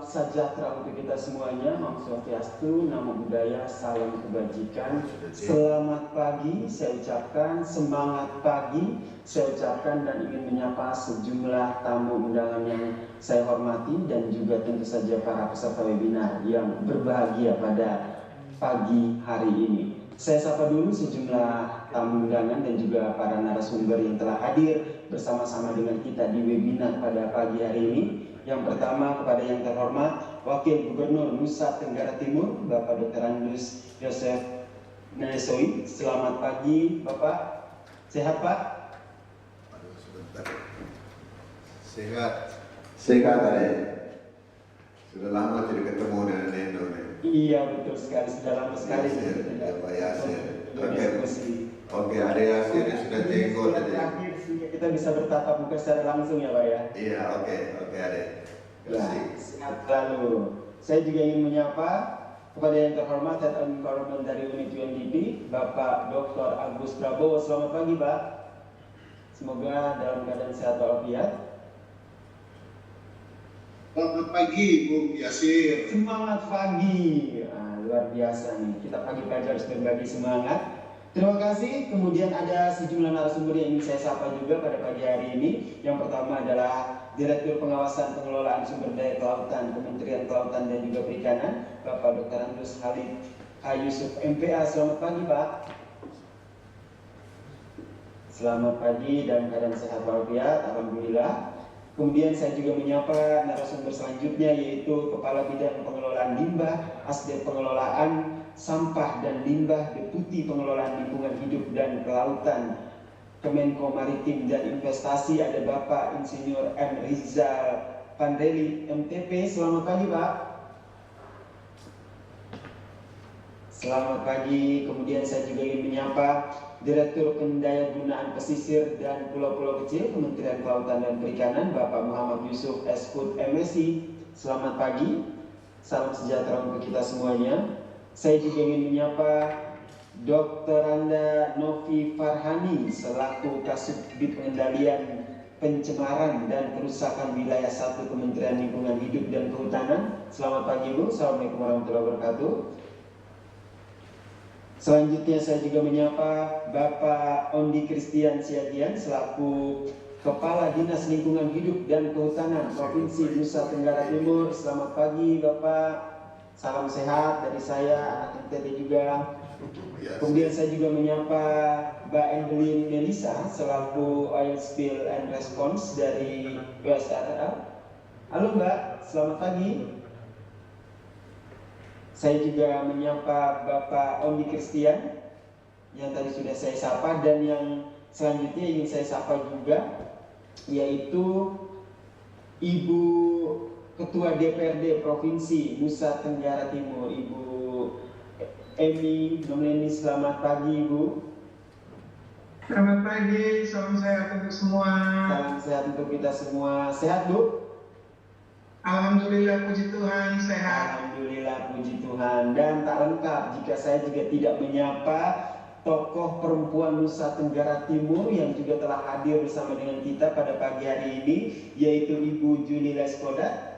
sejahtera untuk kita semuanya. Om Swastiastu, Namo Buddhaya, salam kebajikan. Selamat pagi, saya ucapkan. Semangat pagi, saya ucapkan, dan ingin menyapa sejumlah tamu undangan yang saya hormati dan juga tentu saja para peserta webinar yang berbahagia pada pagi hari ini. Saya sapa dulu sejumlah tamu undangan dan juga para narasumber yang telah hadir bersama-sama dengan kita di webinar pada pagi hari ini. Yang pertama, kepada yang terhormat Wakil Gubernur Nusa Tenggara Timur, Bapak Dr. Andus Yosef Naesoi. Selamat pagi, Bapak. Sehat, Pak? Sebentar. Sehat. Sehat, ya. Sudah lama tidak ketemu dengan Nendo nih. Iya, betul sekali. Sudah lama sekali. Pak Yasir. Oke, ada Yasir yang sudah jenggot tadi. Terakhir kita bisa bertatap muka secara langsung ya, Pak ya. Iya, oke, ada. Ya, sehat selalu. Saya juga ingin menyapa kepada yang terhormat Head of Environment dari Unit UNDP, Bapak Dr. Agus Prabowo. Selamat pagi, Pak. Semoga dalam keadaan sehat walafiat. Selamat pagi, Bung Yasir. Semangat pagi. Luar biasa nih. Kita pagi-pagi harus berbagi semangat. Terima kasih. Kemudian ada sejumlah narasumber yang ingin saya sapa juga pada pagi hari ini. Yang pertama adalah Direktur Pengawasan Pengelolaan Sumber Daya Kelautan Kementerian Kelautan dan juga Perikanan, Bapak Dr. Andus Halid Yusuf MPA. Selamat pagi, Pak. Selamat pagi dan keadaan sehat walafiat. Alhamdulillah. Kemudian saya juga menyapa narasumber selanjutnya, yaitu Kepala Bidang Pengelolaan Limbah, Asdep Pengelolaan Sampah dan Limbah, Deputi Pengelolaan Lingkungan Hidup dan Kelautan, Kemenko Maritim dan Investasi, ada Bapak Insinyur M. Rizal Pandeli, MTP. Selamat pagi, Pak. Selamat pagi. Kemudian saya juga ingin menyapa Direktur Pendayagunaan Pesisir dan Pulau-Pulau Kecil, Kementerian Kelautan dan Perikanan, Bapak Muhammad Yusuf Eskut MSI. Selamat pagi. Salam sejahtera untuk kita semuanya. Saya juga ingin menyapa Dr. Randa Novi Farhani selaku Kasubdit Pengendalian Pencemaran dan Kerusakan Wilayah 1 Kementerian Lingkungan Hidup dan Kehutanan. Selamat pagi, Bu. Assalamualaikum warahmatullahi wabarakatuh. Selanjutnya saya juga menyapa Bapak Ondi Christian Siagian selaku Kepala Dinas Lingkungan Hidup dan Kehutanan Provinsi Nusa Tenggara Timur. Selamat pagi, Bapak. Salam sehat dari saya, anak NTT juga. Kemudian saya juga menyapa Mbak Endelin Melisa selaku Oil Spill and Response dari USRL. Halo, Mbak, selamat pagi. Saya juga menyapa Bapak Ondi Christian yang tadi sudah saya sapa, dan yang selanjutnya ingin saya sapa juga yaitu Ibu Ketua DPRD Provinsi Nusa Tenggara Timur, Ibu Emi Nomeni. Selamat pagi, Ibu. Selamat pagi, salam sehat untuk semua. Salam sehat untuk kita semua. Sehat, Bu? Alhamdulillah, puji Tuhan, sehat. Alhamdulillah, puji Tuhan. Dan tak lengkap jika saya juga tidak menyapa tokoh perempuan Nusa Tenggara Timur yang juga telah hadir bersama dengan kita pada pagi hari ini, yaitu Ibu Juni Leskoda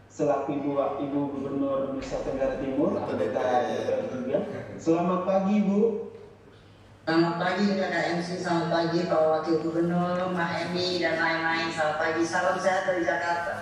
selaku Ibu Gubernur Nusa Tenggara Timur, anggota DPR juga. Selamat pagi, Bu. Selamat pagi Kakak MC, selamat pagi Pak Wakil Gubernur, Mbak Emi dan lain-lain. Selamat pagi, salam sehat dari Jakarta.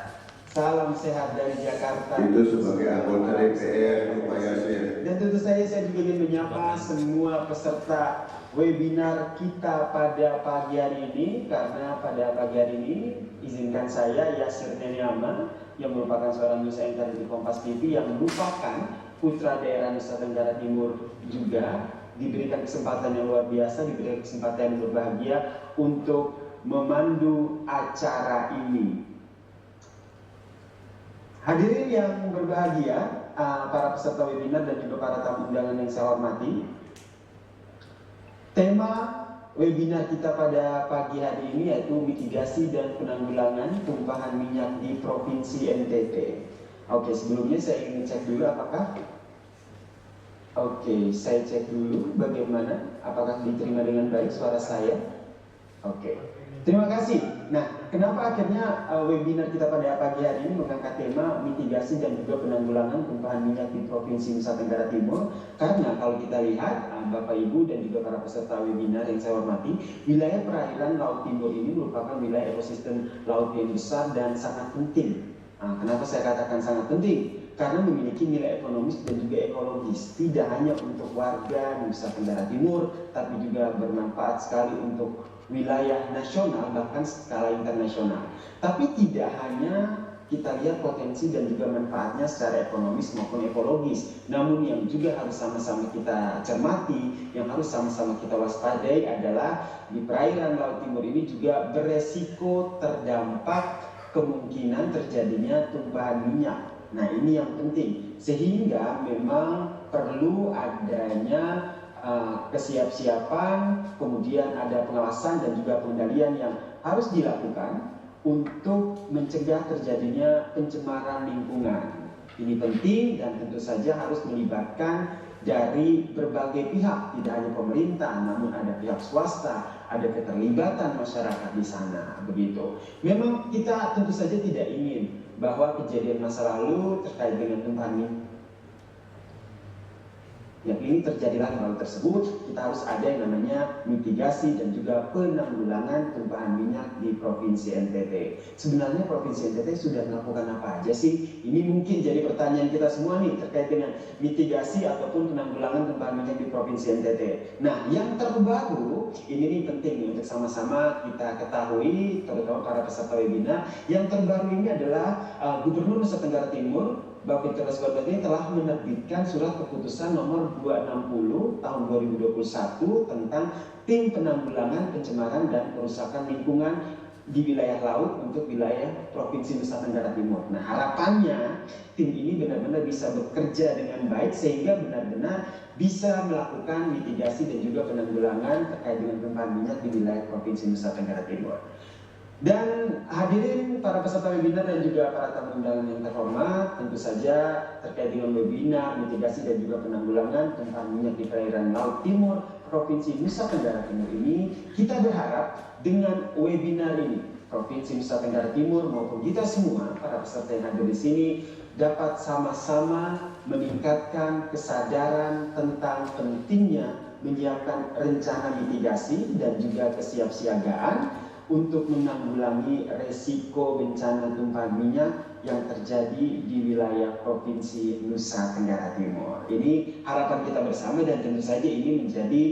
Salam sehat dari Jakarta. Itu sebagai anggota DPR, Pak Yasir. Dan tentu saja saya juga ingin menyapa semua peserta webinar kita pada pagi hari ini, karena pada pagi hari ini izinkan saya Yasir Neniama yang merupakan seorang news anchor di Kompas TV yang merupakan putra daerah Nusa Tenggara Timur juga diberikan kesempatan yang luar biasa, diberikan kesempatan yang berbahagia untuk memandu acara ini. Hadirin yang berbahagia, para peserta webinar dan juga para tamu undangan yang saya hormati, tema webinar kita pada pagi hari ini yaitu mitigasi dan penanggulangan tumpahan minyak di Provinsi NTT. Oke, sebelumnya saya ingin cek dulu apakah saya cek dulu bagaimana, apakah diterima dengan baik suara saya. Oke, terima kasih. Nah, kenapa akhirnya webinar kita pada pagi hari ini mengangkat tema mitigasi dan juga penanggulangan tumpahan minyak di Provinsi Nusa Tenggara Timur? Karena kalau kita lihat, Bapak Ibu dan juga para peserta webinar yang saya hormati, wilayah perairan Laut Timur ini merupakan wilayah ekosistem laut yang besar dan sangat penting. Kenapa saya katakan sangat penting? Karena memiliki nilai ekonomis dan juga ekologis, tidak hanya untuk warga Nusa Tenggara Timur, tapi juga bermanfaat sekali untuk wilayah nasional, bahkan skala internasional. Tapi tidak hanya kita lihat potensi dan juga manfaatnya secara ekonomis maupun ekologis, namun yang juga harus sama-sama kita cermati, yang harus sama-sama kita waspadai adalah di perairan Laut Timur ini juga beresiko terdampak kemungkinan terjadinya tumpahan minyak. Nah, ini yang penting, sehingga memang perlu adanya kesiapsiapan, kemudian ada pengawasan dan juga pengendalian yang harus dilakukan untuk mencegah terjadinya pencemaran lingkungan. Ini penting dan tentu saja harus melibatkan dari berbagai pihak, tidak hanya pemerintah, namun ada pihak swasta, ada keterlibatan masyarakat di sana, begitu. Memang kita tentu saja tidak ingin bahwa kejadian masa lalu terkait dengan tumpahan minyak yang ini terjadilah hal tersebut, kita harus ada yang namanya mitigasi dan juga penanggulangan tumpahan minyak di Provinsi NTT. Sebenarnya Provinsi NTT sudah melakukan apa aja sih? Ini mungkin jadi pertanyaan kita semua nih terkait dengan mitigasi ataupun penanggulangan tumpahan minyak di Provinsi NTT. Nah, yang terbaru ini nih penting nih untuk sama-sama kita ketahui, terutama para peserta webinar. Yang terbaru ini adalah Gubernur Nusa Tenggara Timur Bapak Peter ini telah menerbitkan surat keputusan nomor 260 tahun 2021 tentang tim penanggulangan pencemaran dan kerusakan lingkungan di wilayah laut untuk wilayah Provinsi Nusa Tenggara Timur. Nah, harapannya tim ini benar-benar bisa bekerja dengan baik sehingga benar-benar bisa melakukan mitigasi dan juga penanggulangan terkait dengan tumpahan minyak di wilayah Provinsi Nusa Tenggara Timur. Dan hadirin para peserta webinar dan juga para tamu undangan yang terhormat, tentu saja terkait dengan webinar, mitigasi dan juga penanggulangan tumpahan minyak di perairan Laut Timur Provinsi Nusa Tenggara Timur ini, kita berharap dengan webinar ini, Provinsi Nusa Tenggara Timur maupun kita semua, para peserta yang hadir di sini, dapat sama-sama meningkatkan kesadaran tentang pentingnya menyiapkan rencana mitigasi dan juga kesiapsiagaan untuk menanggulangi resiko bencana tumpahan minyak yang terjadi di wilayah Provinsi Nusa Tenggara Timur. Ini harapan kita bersama dan tentu saja ini menjadi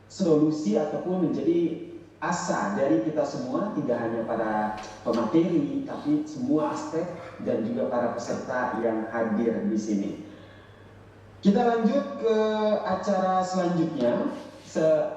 solusi ataupun menjadi asa dari kita semua, tidak hanya para pemateri, tapi semua aspek dan juga para peserta yang hadir di sini. Kita lanjut ke acara selanjutnya.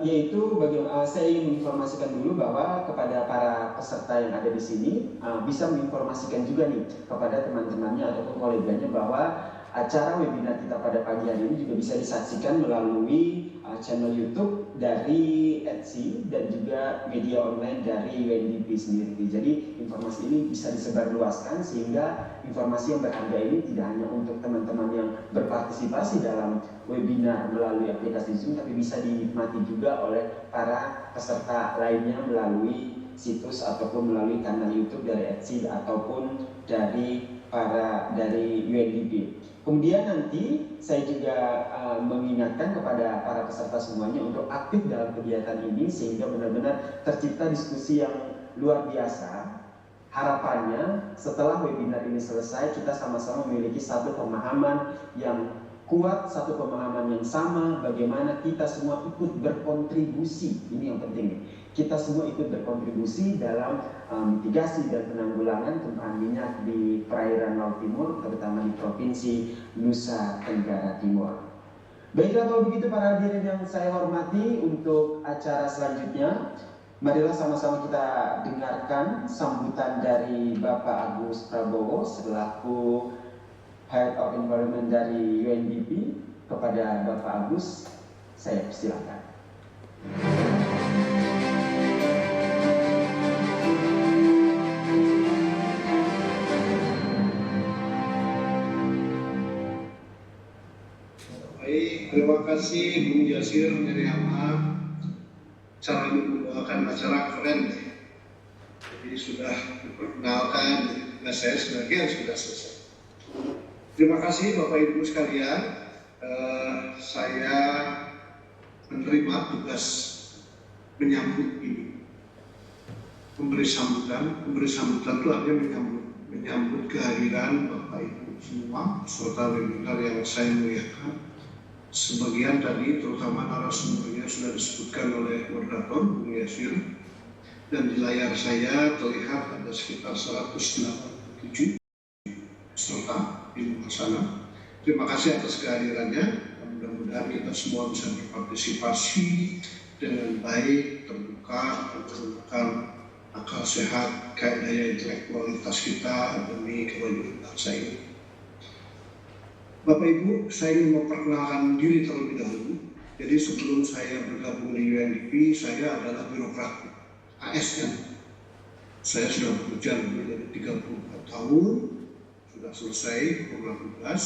Yaitu saya ingin menginformasikan dulu bahwa kepada para peserta yang ada di sini bisa menginformasikan juga nih kepada teman-temannya ataupun koleganya bahwa acara webinar kita pada pagi hari ini juga bisa disaksikan melalui channel YouTube dari Etsy dan juga media online dari UNDP sendiri. Jadi informasi ini bisa disebarluaskan sehingga informasi yang berharga ini tidak hanya untuk teman-teman yang berpartisipasi dalam webinar melalui aplikasi Zoom, tapi bisa dinikmati juga oleh para peserta lainnya melalui situs ataupun melalui kanal YouTube dari Etsy ataupun dari UNDP. Kemudian nanti saya juga mengingatkan kepada para peserta semuanya untuk aktif dalam kegiatan ini sehingga benar-benar tercipta diskusi yang luar biasa. Harapannya setelah webinar ini selesai kita sama-sama memiliki satu pemahaman yang kuat, satu pemahaman yang sama, bagaimana kita semua ikut berkontribusi. Ini yang penting. Kita semua ikut berkontribusi dalam mitigasi dan penanggulangan tumpahan minyak di perairan Laut Timur, terutama di Provinsi Nusa Tenggara Timur. Baiklah, kalau begitu para hadirin yang saya hormati, untuk acara selanjutnya, marilah sama-sama kita dengarkan sambutan dari Bapak Agus Prabowo selaku Head of Environment dari UNDP. Kepada Bapak Agus, saya persilakan. Baik, terima kasih Bung Jasir dari Ahmad. cara membawakan acara keren. Jadi sudah diperkenalkan, tugas saya sebagian sudah selesai. Terima kasih Bapak Ibu sekalian. Saya menerima tugas menyambut ini, memberi sambutan itu artinya menyambut kehadiran Bapak Ibu semua serta webinar yang saya muliakan. Sebagian tadi terutama narasumbernya sudah disebutkan oleh moderator Bung Yasir, dan di layar saya terlihat ada sekitar 187 peserta di luar sana. Terima kasih atas kehadirannya. Mudah-mudahan kita semua bisa berpartisipasi dengan baik, terbuka, menggunakan akal sehat, daya intelektualitas kita demi kemajuan bangsa ini. Bapak Ibu, saya ingin memperkenalkan diri terlebih dahulu. Jadi sebelum saya bergabung di UNDP, saya adalah birokrat ASN. Saya sudah bekerja lebih dari 34 tahun, sudah selesai program tugas.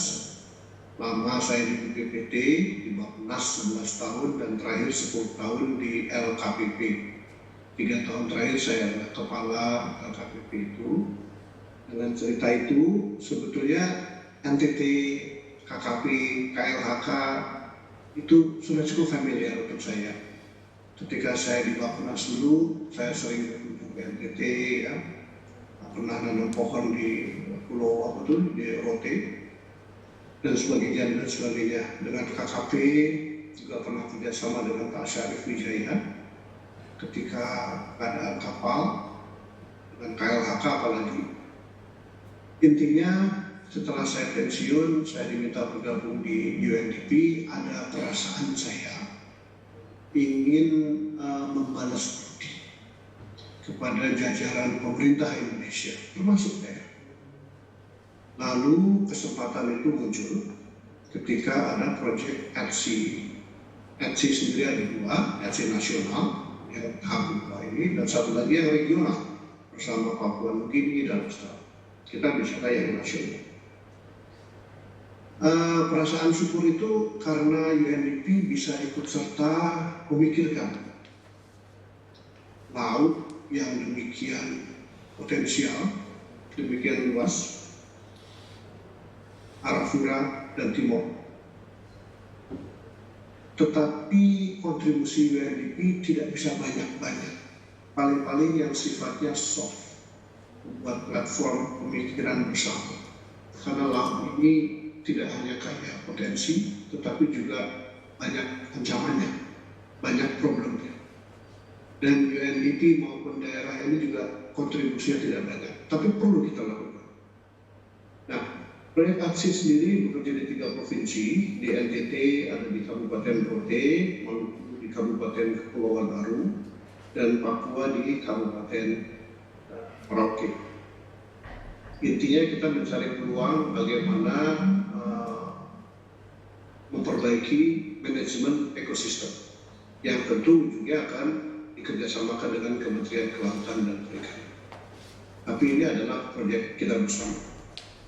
Lama saya di BPPT, di Bappenas 11 tahun, dan terakhir 10 tahun di LKPP. 3 tahun terakhir saya adalah kepala LKPP itu. Dengan cerita itu, sebetulnya NTT, KKP, KLHK itu sudah cukup familiar untuk saya. Ketika saya di Bappenas dulu, saya sering berkunjung ke NTT, ya. Pernah nanam pohon di pulau di Rote, dan sebagainya. Dengan KKP juga pernah kerjasama dengan Pak Syarif Wijaya ketika keadaan kapal, dengan KLHK apalagi. Intinya setelah saya pensiun, saya diminta bergabung di UNDP. Ada perasaan saya ingin membalas budi kepada jajaran pemerintah Indonesia, termasuk daerah. Lalu kesempatan itu muncul ketika ada proyek RC. RC sendiri ada 2, RC nasional yang Papua ini, dan satu lagi yang regional bersama Papua Nugini dan Australia. Kita bicara yang nasional. Perasaan syukur itu karena UNDP bisa ikut serta memikirkan laut yang demikian potensial, demikian luas, Arafura dan Timor. Tetapi kontribusi UNDP tidak bisa banyak-banyak, paling-paling yang sifatnya soft, membuat platform pemikiran bersama. Karena laut ini tidak hanya kaya potensi, tetapi juga banyak ancamannya, banyak problemnya. Dan UNDP maupun daerah ini juga kontribusinya tidak banyak, tapi perlu kita lakukan. Nah, proyek AKSI sendiri bekerja di 3 provinsi, di NTT ada di Kabupaten Rote, Maluku di Kabupaten Kepulauan Aru, dan Papua di Kabupaten Merauke. Intinya kita mencari peluang bagaimana memperbaiki manajemen ekosistem yang tentu juga akan dikerjasamakan dengan Kementerian Kelautan dan Perikanan. Tapi ini adalah proyek kita bersama.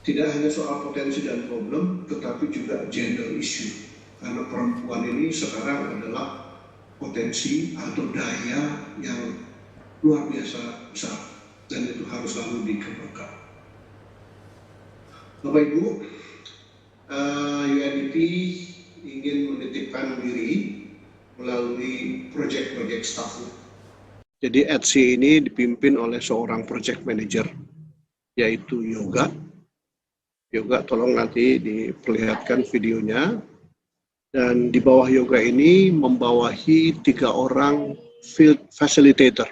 Tidak hanya soal potensi dan problem, tetapi juga gender issue. Karena perempuan ini sekarang adalah potensi atau daya yang luar biasa besar, dan itu harus selalu dikembangkan. Bapak Ibu, UNDP ingin menitipkan diri melalui proyek-proyek staff. Jadi ETSI ini dipimpin oleh seorang project manager, yaitu Yoga. Yoga, tolong nanti diperlihatkan videonya. Dan di bawah Yoga ini membawahi 3 orang field facilitator.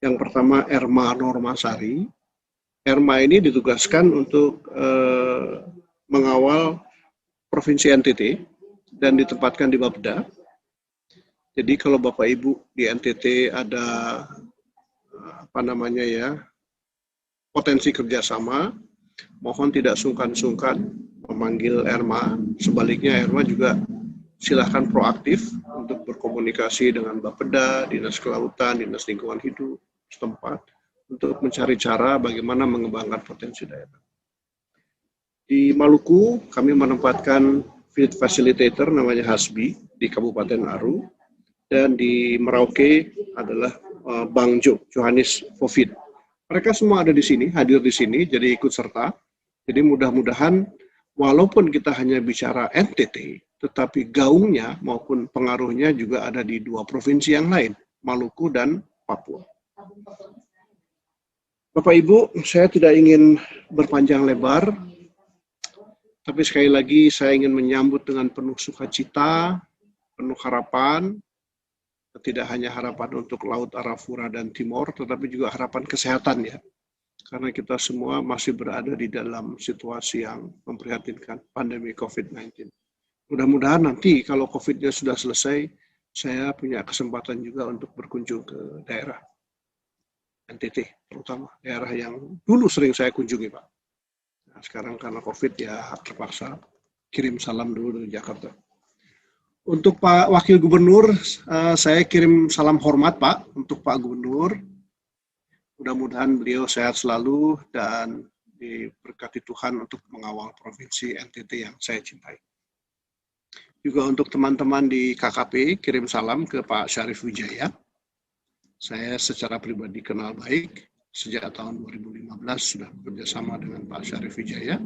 Yang pertama Erma Normasari. Erma ini ditugaskan untuk mengawal Provinsi NTT dan ditempatkan di Bapeda. Jadi kalau Bapak Ibu di NTT ada potensi kerjasama, mohon tidak sungkan-sungkan memanggil Erma. Sebaliknya Erma juga silahkan proaktif untuk berkomunikasi dengan Bapeda, Dinas Kelautan, Dinas Lingkungan Hidup setempat untuk mencari cara bagaimana mengembangkan potensi daerah. Di Maluku, kami menempatkan field facilitator namanya Hasbi di Kabupaten Aru. dan di Merauke adalah Bang Johannes Fovin. Mereka semua ada di sini, hadir di sini, jadi ikut serta. Jadi mudah-mudahan walaupun kita hanya bicara NTT, tetapi gaungnya maupun pengaruhnya juga ada di 2 provinsi yang lain, Maluku dan Papua. Bapak Ibu, saya tidak ingin berpanjang lebar, tapi sekali lagi saya ingin menyambut dengan penuh sukacita, penuh harapan, tidak hanya harapan untuk Laut Arafura dan Timor, tetapi juga harapan kesehatan ya. Karena kita semua masih berada di dalam situasi yang memprihatinkan, pandemi COVID-19. Mudah-mudahan nanti kalau COVID-nya sudah selesai, saya punya kesempatan juga untuk berkunjung ke daerah NTT, terutama daerah yang dulu sering saya kunjungi, Pak. Nah, sekarang karena COVID ya terpaksa kirim salam dulu dari Jakarta. Untuk Pak Wakil Gubernur, saya kirim salam hormat Pak, untuk Pak Gubernur. Mudah-mudahan beliau sehat selalu dan diberkati Tuhan untuk mengawal Provinsi NTT yang saya cintai. Juga untuk teman-teman di KKP, kirim salam ke Pak Syarif Wijaya. Saya secara pribadi kenal baik, sejak tahun 2015 sudah bekerja sama dengan Pak Syarif Wijaya.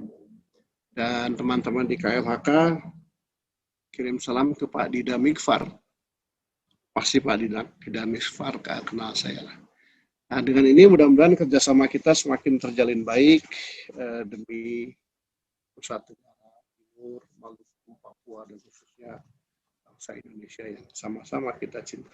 Dan teman-teman di KLHK, kirim salam ke Pak Dida Mikfar. Pasti Pak Dida Mikfar kenal saya lah. Nah, dengan ini mudah-mudahan kerjasama kita semakin terjalin baik demi Nusa Tenggara Timur, Maluku, Papua, dan khususnya bangsa Indonesia yang sama-sama kita cinta.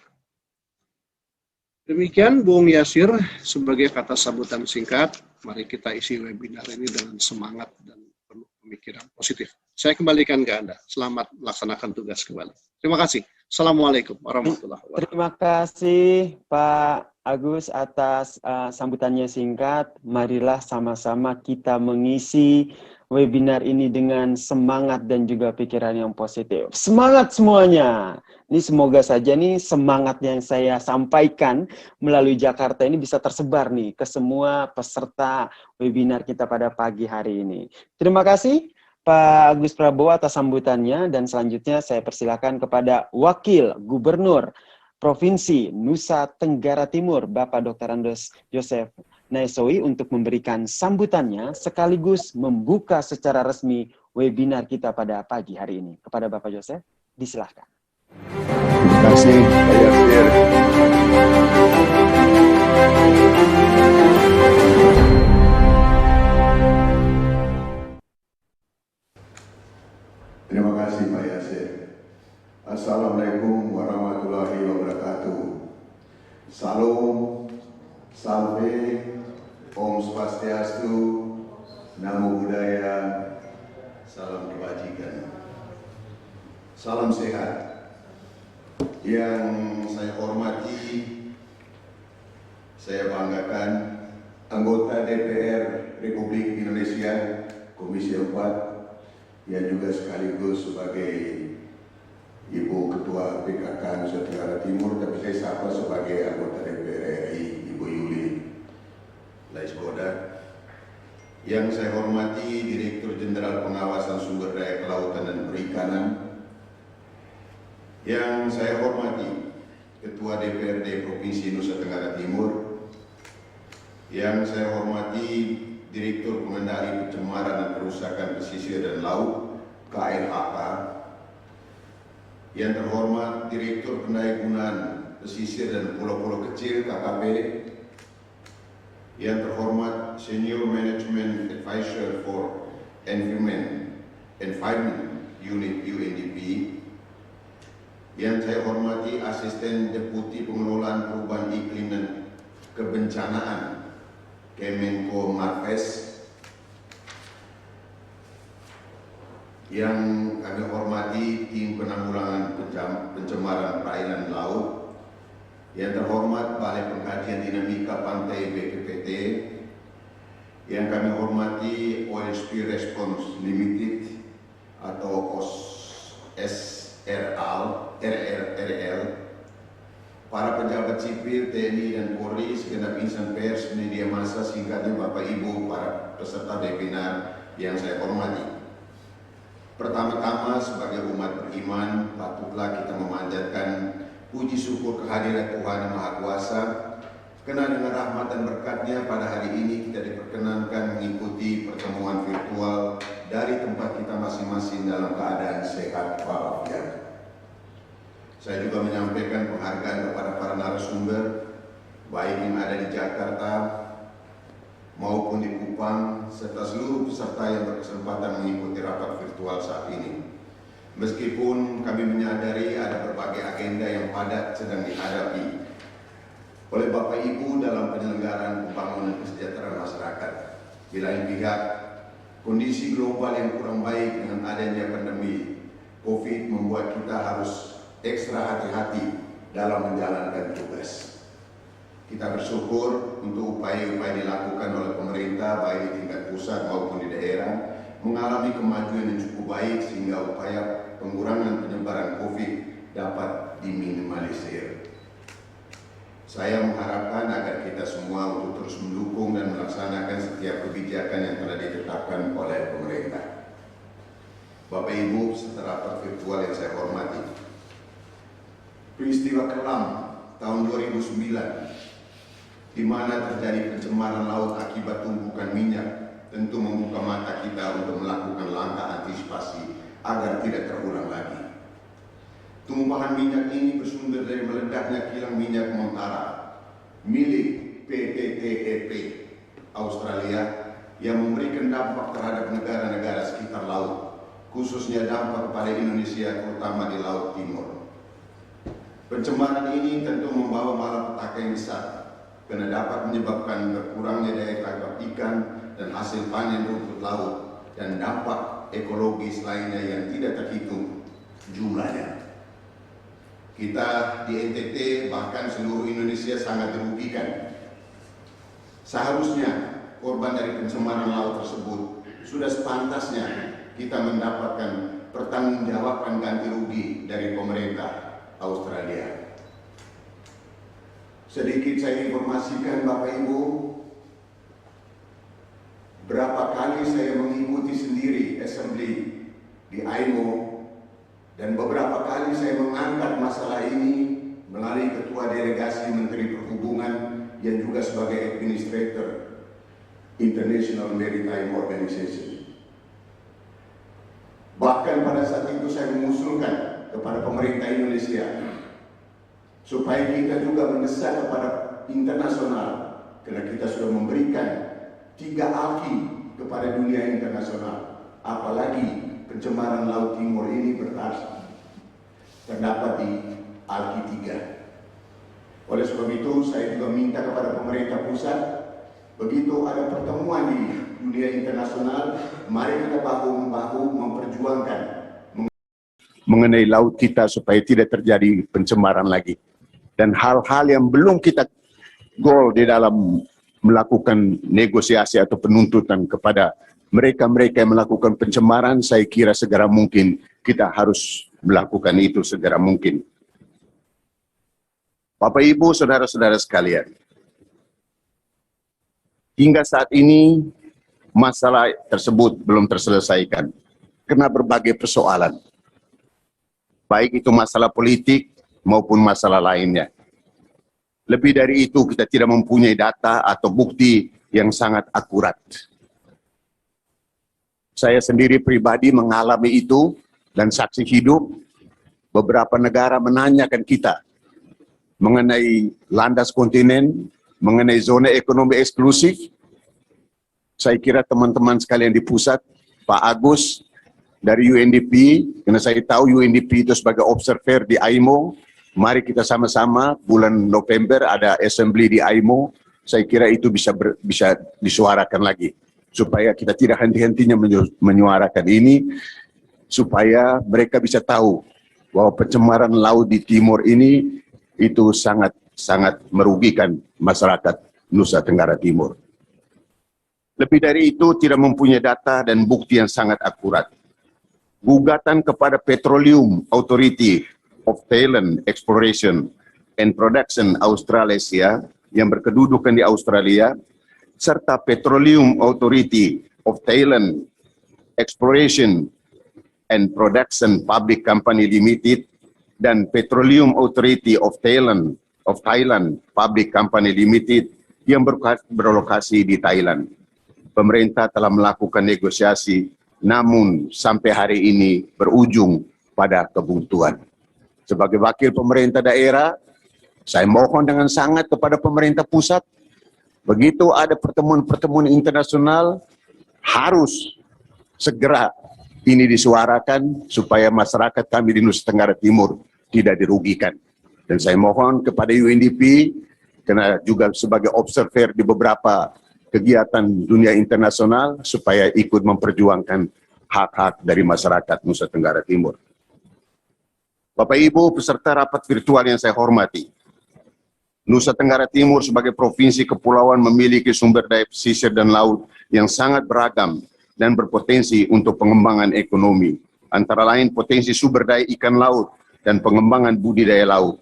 Demikian Bung Yasir, sebagai kata sambutan singkat, mari kita isi webinar ini dengan semangat dan penuh pemikiran positif. Saya kembalikan ke Anda. Selamat melaksanakan tugas kembali. Terima kasih. Assalamualaikum warahmatullahi wabarakatuh. Terima kasih Pak Agus atas sambutannya singkat. Marilah sama-sama kita mengisi webinar ini dengan semangat dan juga pikiran yang positif. Semangat semuanya! Ini semoga saja nih semangat yang saya sampaikan melalui Jakarta ini bisa tersebar nih ke semua peserta webinar kita pada pagi hari ini. Terima kasih Pak Agus Prabowo atas sambutannya, dan selanjutnya saya persilakan kepada Wakil Gubernur Provinsi Nusa Tenggara Timur, Bapak Dr. Andos Joseph Naesowi, untuk memberikan sambutannya sekaligus membuka secara resmi webinar kita pada pagi hari ini. Kepada Bapak Joseph, disilahkan. Terima kasih, Pak Yasir. Terima kasih Pak Yasir. Assalamualaikum warahmatullahi wabarakatuh. Salam, salve, Om Swastiastu, Namo Buddhaya, salam kebajikan. Salam sehat. Yang saya hormati, saya banggakan anggota DPR Republik Indonesia Komisi 4, yang juga sekaligus sebagai Ibu Ketua PKK Nusa Tenggara Timur, tapi saya sapa sebagai anggota DPR RI, Ibu Yuli Laiskoda. Yang saya hormati Direktur Jenderal Pengawasan Sumber Daya Kelautan dan Perikanan. Yang saya hormati Ketua DPRD Provinsi Nusa Tenggara Timur. Yang saya hormati Direktur Pengendali Pencemaran dan Kerusakan Pesisir dan Laut KLHK. Yang terhormat Direktur Pendayagunaan Pesisir dan Pulau-Pulau Kecil KKP. Yang terhormat Senior Management Advisor for Environment Unit UNDP. Yang saya hormati Asisten Deputi Pengelolaan Perubahan Iklim dan Kebencanaan Kemenko Marves. Yang kami hormati Tim Penanggulangan Pencemaran Perairan Laut. Yang terhormat Balai Pengkajian Dinamika Pantai BPPT. Yang kami hormati Oil Spill Response Limited atau RRL, para pejabat sipil, TNI dan Polri, segenap insan pers, media massa, singkatnya Bapak Ibu, para peserta webinar yang saya hormati. Pertama-tama sebagai umat beriman, patutlah kita memanjatkan puji syukur kehadiran Tuhan Yang Maha Kuasa. Karena dengan rahmat dan berkat-Nya pada hari ini kita diperkenankan mengikuti pertemuan virtual dari tempat kita masing-masing dalam keadaan sehat walafiat. Saya juga menyampaikan penghargaan kepada para narasumber, baik yang ada di Jakarta maupun di Kupang, serta seluruh peserta yang berkesempatan mengikuti rapat virtual saat ini. Meskipun kami menyadari ada berbagai agenda yang padat sedang dihadapi oleh Bapak Ibu dalam penyelenggaraan pembangunan kesejahteraan masyarakat. Di lain pihak, kondisi global yang kurang baik dengan adanya pandemi COVID membuat kita harus ekstra hati-hati dalam menjalankan tugas. Kita bersyukur untuk upaya-upaya dilakukan oleh pemerintah baik di tingkat pusat maupun di daerah mengalami kemajuan yang cukup baik sehingga upaya pengurangan penyebaran COVID dapat diminimalisir. Saya mengharapkan agar kita semua untuk terus mendukung dan melaksanakan setiap kebijakan yang telah ditetapkan oleh pemerintah. Bapak Ibu, serta rapat virtual yang saya hormati, peristiwa kelam tahun 2009 di mana terjadi pencemaran laut akibat tumpukan minyak tentu membuka mata kita untuk melakukan langkah antisipasi agar tidak terulang lagi. Tumpahan minyak ini bersumber dari meledaknya kilang minyak Montara milik PTTEP Australia yang memberikan dampak terhadap negara-negara sekitar laut, khususnya dampak pada Indonesia terutama di Laut Timur. Pencemaran ini tentu membawa malapetaka yang besar karena dapat menyebabkan berkurangnya daya tangkap ikan dan hasil panen rumput laut dan dampak ekologis lainnya yang tidak terhitung jumlahnya. Kita di NTT bahkan seluruh Indonesia sangat dirugikan. Seharusnya korban dari pencemaran laut tersebut sudah sepantasnya kita mendapatkan pertanggungjawaban ganti rugi dari pemerintah Australia. Sedikit saya informasikan Bapak Ibu, berapa kali saya mengikuti sendiri assembly di IMO dan beberapa kali saya mengangkat masalah ini melalui Ketua Delegasi Menteri Perhubungan yang juga sebagai Administrator International Maritime Organization. Bahkan pada saat itu saya mengusulkan kepada pemerintah Indonesia supaya kita juga mendesak kepada internasional karena kita sudah memberikan 3 alki kepada dunia internasional, apalagi pencemaran Laut Timur ini terdapat di alki 3. Oleh sebab itu saya juga minta kepada pemerintah pusat, begitu ada pertemuan di dunia internasional, mari kita bahu-membahu memperjuangkan mengenai laut kita supaya tidak terjadi pencemaran lagi. Dan hal-hal yang belum kita goal di dalam melakukan negosiasi atau penuntutan kepada mereka-mereka yang melakukan pencemaran, saya kira segera mungkin kita harus melakukan itu segera mungkin. Bapak Ibu, saudara-saudara sekalian, hingga saat ini masalah tersebut belum terselesaikan karena berbagai persoalan, baik itu masalah politik maupun masalah lainnya. Lebih dari itu, kita tidak mempunyai data atau bukti yang sangat akurat. Saya sendiri pribadi mengalami itu dan saksi hidup. Beberapa negara menanyakan kita mengenai landas kontinen, mengenai zona ekonomi eksklusif. Saya kira teman-teman sekalian di pusat, Pak Agus dari UNDP, karena saya tahu UNDP itu sebagai observer di IMO, mari kita sama-sama bulan November ada assembly di IMO, saya kira itu bisa disuarakan lagi. Supaya kita tidak henti-hentinya menyuarakan ini, supaya mereka bisa tahu bahwa pencemaran laut di timur ini itu sangat merugikan masyarakat Nusa Tenggara Timur. Lebih dari itu, tidak mempunyai data dan bukti yang sangat akurat. Gugatan kepada Petroleum Authority of Thailand Exploration and Production Australasia yang berkedudukan di Australia, serta Petroleum Authority of Thailand Exploration and Production Public Company Limited dan Petroleum Authority of Thailand Public Company Limited yang berlokasi di Thailand. Pemerintah telah melakukan negosiasi, namun sampai hari ini berujung pada kebuntuan. Sebagai wakil pemerintah daerah, saya mohon dengan sangat kepada pemerintah pusat, begitu ada pertemuan-pertemuan internasional, harus segera ini disuarakan supaya masyarakat kami di Nusa Tenggara Timur tidak dirugikan. Dan saya mohon kepada UNDP, karena juga sebagai observer di beberapa kegiatan dunia internasional, supaya ikut memperjuangkan hak-hak dari masyarakat Nusa Tenggara Timur. Bapak Ibu peserta rapat virtual yang saya hormati, Nusa Tenggara Timur sebagai provinsi kepulauan memiliki sumber daya pesisir dan laut yang sangat beragam dan berpotensi untuk pengembangan ekonomi, antara lain potensi sumber daya ikan laut dan pengembangan budidaya laut,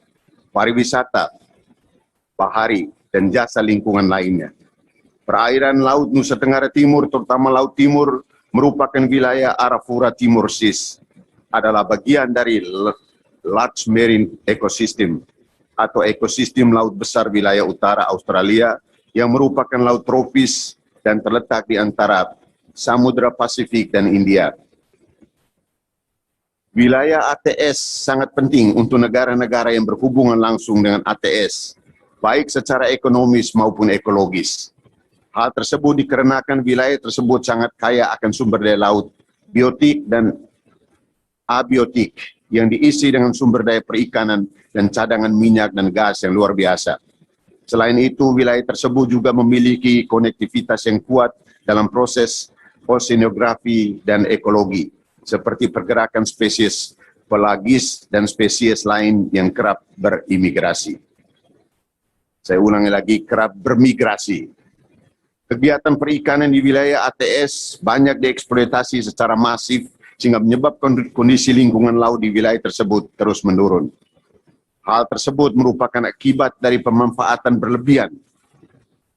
pariwisata, bahari, dan jasa lingkungan lainnya. Perairan Laut Nusa Tenggara Timur, terutama Laut Timur, merupakan wilayah Arafura Timor Sea, adalah bagian dari Large Marine Ecosystem atau ekosistem laut besar wilayah utara Australia yang merupakan laut tropis dan terletak di antara Samudra Pasifik dan India. Wilayah ATS sangat penting untuk negara-negara yang berhubungan langsung dengan ATS, baik secara ekonomis maupun ekologis. Hal tersebut dikarenakan wilayah tersebut sangat kaya akan sumber daya laut, biotik dan abiotik yang diisi dengan sumber daya perikanan dan cadangan minyak dan gas yang luar biasa. Selain itu, wilayah tersebut juga memiliki konektivitas yang kuat dalam proses oceanografi dan ekologi, seperti pergerakan spesies pelagis dan spesies lain yang kerap berimigrasi. Saya ulangi lagi, kerap bermigrasi. Kegiatan perikanan di wilayah ATS banyak dieksploitasi secara masif sehingga menyebabkan kondisi lingkungan laut di wilayah tersebut terus menurun. Hal tersebut merupakan akibat dari pemanfaatan berlebihan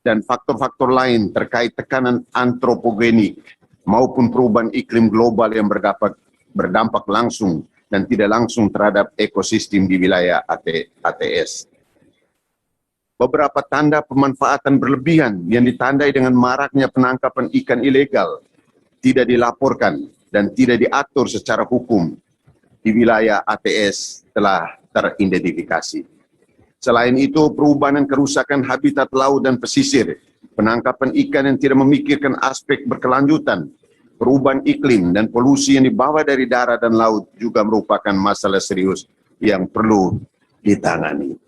dan faktor-faktor lain terkait tekanan antropogenik maupun perubahan iklim global yang berdampak langsung dan tidak langsung terhadap ekosistem di wilayah ATS. Beberapa tanda pemanfaatan berlebihan yang ditandai dengan maraknya penangkapan ikan ilegal tidak dilaporkan dan tidak diatur secara hukum di wilayah ATS telah teridentifikasi. Selain itu, perubahan dan kerusakan habitat laut dan pesisir, penangkapan ikan yang tidak memikirkan aspek berkelanjutan, perubahan iklim dan polusi yang dibawa dari darat dan laut juga merupakan masalah serius yang perlu ditangani.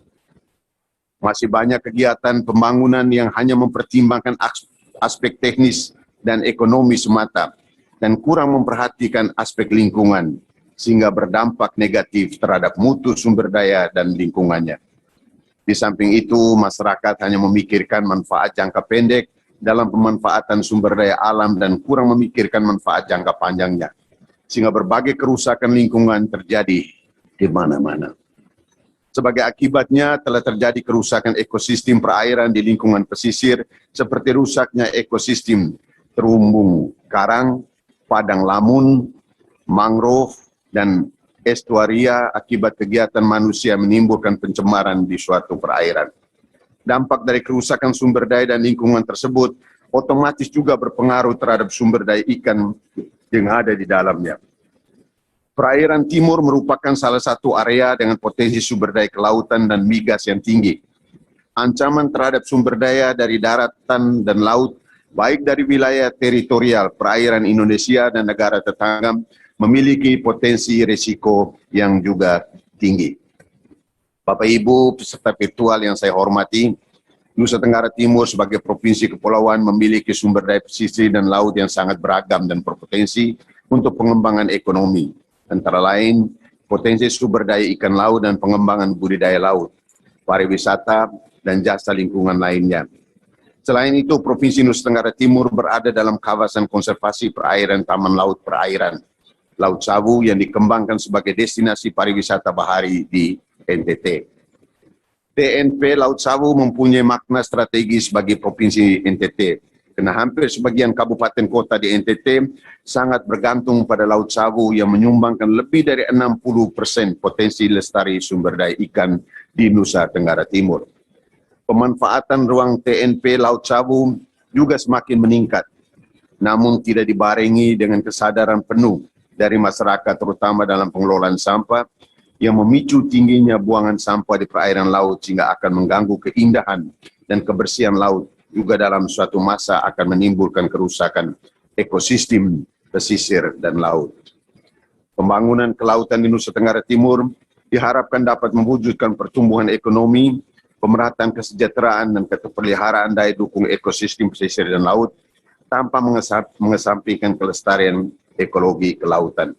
Masih banyak kegiatan pembangunan yang hanya mempertimbangkan aspek teknis dan ekonomi semata dan kurang memperhatikan aspek lingkungan sehingga berdampak negatif terhadap mutu sumber daya dan lingkungannya. Di samping itu, masyarakat hanya memikirkan manfaat jangka pendek dalam pemanfaatan sumber daya alam dan kurang memikirkan manfaat jangka panjangnya, sehingga berbagai kerusakan lingkungan terjadi di mana-mana. Sebagai akibatnya telah terjadi kerusakan ekosistem perairan di lingkungan pesisir seperti rusaknya ekosistem terumbu karang, padang lamun, mangrove, dan estuaria akibat kegiatan manusia menimbulkan pencemaran di suatu perairan. Dampak dari kerusakan sumber daya dan lingkungan tersebut otomatis juga berpengaruh terhadap sumber daya ikan yang ada di dalamnya. Perairan timur merupakan salah satu area dengan potensi sumber daya kelautan dan migas yang tinggi. Ancaman terhadap sumber daya dari daratan dan laut, baik dari wilayah teritorial perairan Indonesia dan negara tetangga, memiliki potensi risiko yang juga tinggi. Bapak Ibu peserta virtual yang saya hormati, Nusa Tenggara Timur sebagai provinsi kepulauan memiliki sumber daya pesisir dan laut yang sangat beragam dan berpotensi untuk pengembangan ekonomi. Antara lain, potensi sumber daya ikan laut dan pengembangan budidaya laut, pariwisata, dan jasa lingkungan lainnya. Selain itu, Provinsi Nusa Tenggara Timur berada dalam kawasan konservasi perairan Taman Laut Perairan Laut Sawu yang dikembangkan sebagai destinasi pariwisata bahari di NTT. TNP Laut Sawu mempunyai makna strategis bagi Provinsi NTT, Karena hampir sebagian kabupaten kota di NTT sangat bergantung pada Laut Sabu yang menyumbangkan lebih dari 60% potensi lestari sumber daya ikan di Nusa Tenggara Timur. Pemanfaatan ruang TNP Laut Sabu juga semakin meningkat, namun tidak dibarengi dengan kesadaran penuh dari masyarakat terutama dalam pengelolaan sampah yang memicu tingginya buangan sampah di perairan laut sehingga akan mengganggu keindahan dan kebersihan laut, juga dalam suatu masa akan menimbulkan kerusakan ekosistem pesisir dan laut. Pembangunan kelautan di Nusa Tenggara Timur diharapkan dapat mewujudkan pertumbuhan ekonomi, pemerataan kesejahteraan dan keterpeliharaan daya dukung ekosistem pesisir dan laut tanpa mengesampingkan kelestarian ekologi kelautan.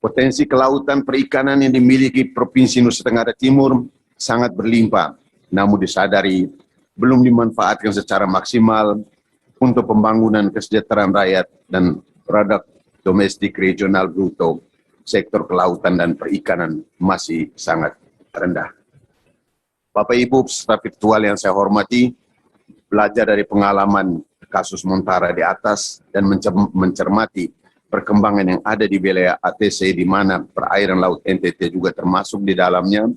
Potensi kelautan perikanan yang dimiliki Provinsi Nusa Tenggara Timur sangat berlimpah, namun disadari belum dimanfaatkan secara maksimal untuk pembangunan kesejahteraan rakyat dan produk domestik regional bruto. Sektor kelautan dan perikanan masih sangat rendah. Bapak Ibu peserta virtual yang saya hormati, belajar dari pengalaman kasus Montara di atas dan mencermati perkembangan yang ada di wilayah ATC di mana perairan laut NTT juga termasuk di dalamnya,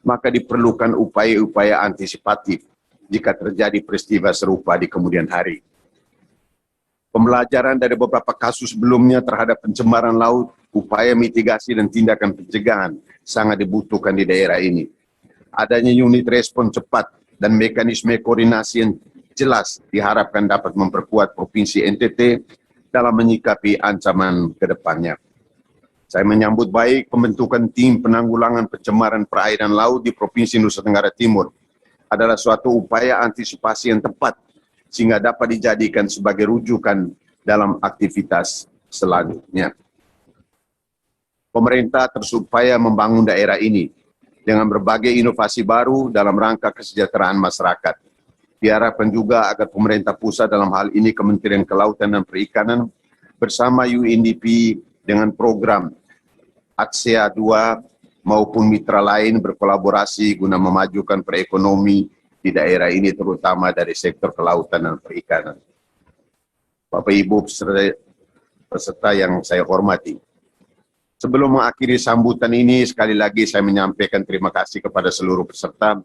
maka diperlukan upaya-upaya antisipatif jika terjadi peristiwa serupa di kemudian hari. Pembelajaran dari beberapa kasus sebelumnya terhadap pencemaran laut, upaya mitigasi dan tindakan pencegahan sangat dibutuhkan di daerah ini. Adanya unit respon cepat dan mekanisme koordinasi yang jelas diharapkan dapat memperkuat Provinsi NTT dalam menyikapi ancaman ke depannya. Saya menyambut baik pembentukan tim penanggulangan pencemaran perairan laut di Provinsi Nusa Tenggara Timur. Adalah suatu upaya antisipasi yang tepat sehingga dapat dijadikan sebagai rujukan dalam aktivitas selanjutnya. Pemerintah terus upaya membangun daerah ini dengan berbagai inovasi baru dalam rangka kesejahteraan masyarakat. Diharapkan juga agar pemerintah pusat dalam hal ini Kementerian Kelautan dan Perikanan bersama UNDP dengan program ASEA 2 maupun mitra lain berkolaborasi guna memajukan perekonomi di daerah ini terutama dari sektor kelautan dan perikanan. Bapak Ibu peserta yang saya hormati, sebelum mengakhiri sambutan ini sekali lagi saya menyampaikan terima kasih kepada seluruh peserta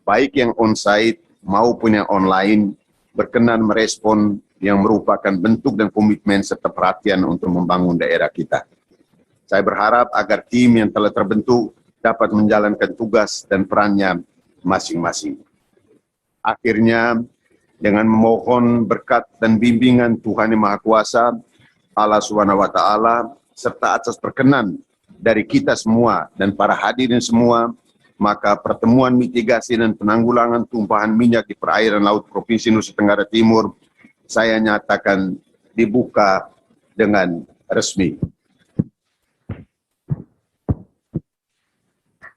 baik yang on-site maupun yang online berkenan merespon yang merupakan bentuk dan komitmen serta perhatian untuk membangun daerah kita. Saya berharap agar tim yang telah terbentuk dapat menjalankan tugas dan perannya masing-masing. Akhirnya, dengan memohon berkat dan bimbingan Tuhan Yang Maha Kuasa, Allah Subhanahu wa Ta'ala, serta atas perkenan dari kita semua dan para hadirin semua, maka pertemuan mitigasi dan penanggulangan tumpahan minyak di perairan laut Provinsi Nusa Tenggara Timur saya nyatakan dibuka dengan resmi.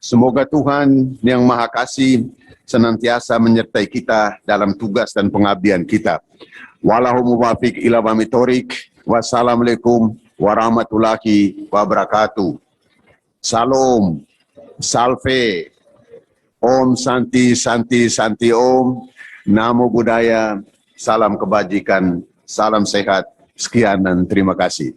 Semoga Tuhan Yang Maha Kasih senantiasa menyertai kita dalam tugas dan pengabdian kita. Wallahu muwaffiq ila aqwamit thoriq. Wassalamualaikum warahmatullahi wabarakatuh. Salam, salve, Om Santi Santi Santi Om, Namo Buddhaya, salam kebajikan, salam sehat, sekian dan terima kasih.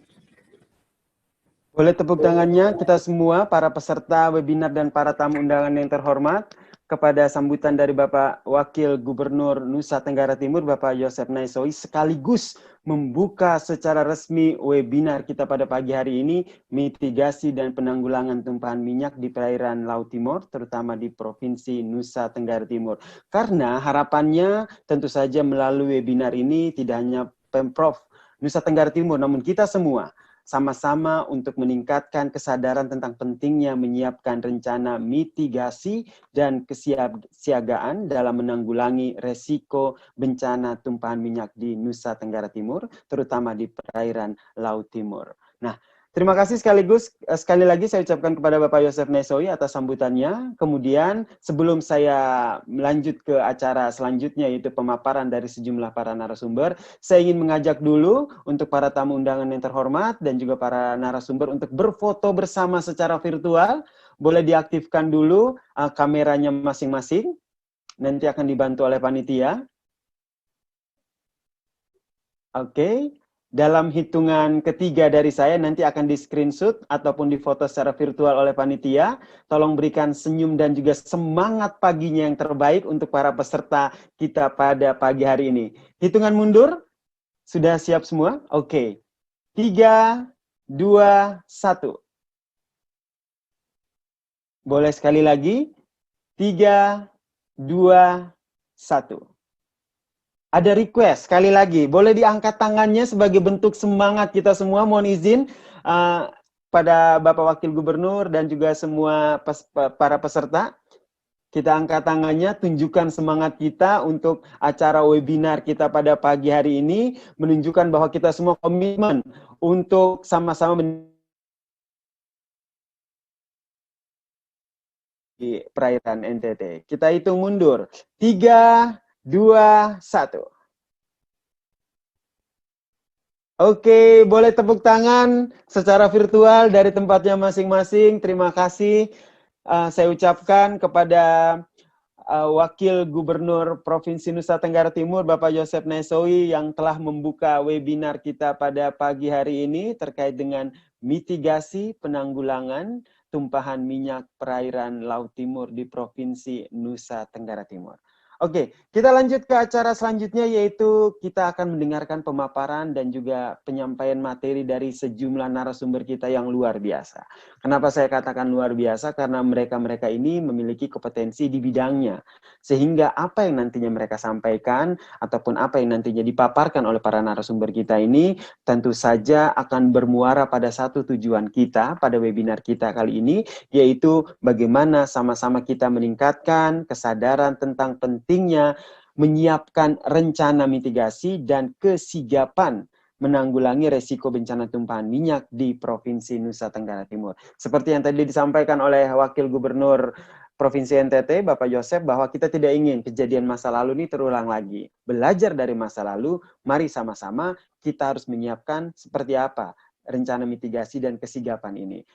Boleh tepuk tangannya kita semua, para peserta webinar dan para tamu undangan yang terhormat, kepada sambutan dari Bapak Wakil Gubernur Nusa Tenggara Timur, Bapak Yosef Naisoi, sekaligus membuka secara resmi webinar kita pada pagi hari ini, mitigasi dan penanggulangan tumpahan minyak di perairan Laut Timur, terutama di Provinsi Nusa Tenggara Timur. Karena harapannya tentu saja melalui webinar ini tidak hanya Pemprov Nusa Tenggara Timur, namun kita semua sama-sama untuk meningkatkan kesadaran tentang pentingnya menyiapkan rencana mitigasi dan kesiagaan dalam menanggulangi resiko bencana tumpahan minyak di Nusa Tenggara Timur, terutama di perairan Laut Timur. Nah, terima kasih sekali lagi saya ucapkan kepada Bapak Yosef Naisoi atas sambutannya. Kemudian sebelum saya melanjut ke acara selanjutnya yaitu pemaparan dari sejumlah para narasumber, saya ingin mengajak dulu untuk para tamu undangan yang terhormat dan juga para narasumber untuk berfoto bersama secara virtual. Boleh diaktifkan dulu kameranya masing-masing. Nanti akan dibantu oleh panitia. Oke. Dalam hitungan ketiga dari saya nanti akan di screenshot ataupun difoto secara virtual oleh panitia. Tolong berikan senyum dan juga semangat paginya yang terbaik untuk para peserta kita pada pagi hari ini. Hitungan mundur, sudah siap semua? Oke. 3, 2, 1. Boleh sekali lagi? 3, 2, 1. Ada request, sekali lagi, boleh diangkat tangannya sebagai bentuk semangat kita semua. Mohon izin pada Bapak Wakil Gubernur dan juga semua para peserta. Kita angkat tangannya, tunjukkan semangat kita untuk acara webinar kita pada pagi hari ini, menunjukkan bahwa kita semua komitmen untuk sama-sama di perairan NTT. Kita hitung mundur. 3, 2, 1. Oke, boleh tepuk tangan secara virtual dari tempatnya masing-masing. Terima kasih saya ucapkan kepada Wakil Gubernur Provinsi Nusa Tenggara Timur, Bapak Joseph Nesowi, yang telah membuka webinar kita pada pagi hari ini terkait dengan mitigasi penanggulangan tumpahan minyak perairan Laut Timur di Provinsi Nusa Tenggara Timur. Oke, kita lanjut ke acara selanjutnya, yaitu kita akan mendengarkan pemaparan dan juga penyampaian materi dari sejumlah narasumber kita yang luar biasa. Kenapa saya katakan luar biasa? Karena mereka-mereka ini memiliki kompetensi di bidangnya. Sehingga apa yang nantinya mereka sampaikan, ataupun apa yang nantinya dipaparkan oleh para narasumber kita ini, tentu saja akan bermuara pada satu tujuan kita pada webinar kita kali ini, yaitu bagaimana sama-sama kita meningkatkan kesadaran tentang pentingnya menyiapkan rencana mitigasi dan kesigapan menanggulangi resiko bencana tumpahan minyak di Provinsi Nusa Tenggara Timur. Seperti yang tadi disampaikan oleh Wakil Gubernur Provinsi NTT, Bapak Joseph, bahwa kita tidak ingin kejadian masa lalu ini terulang lagi. Belajar dari masa lalu, mari sama-sama kita harus menyiapkan seperti apa rencana mitigasi dan kesigapan ini.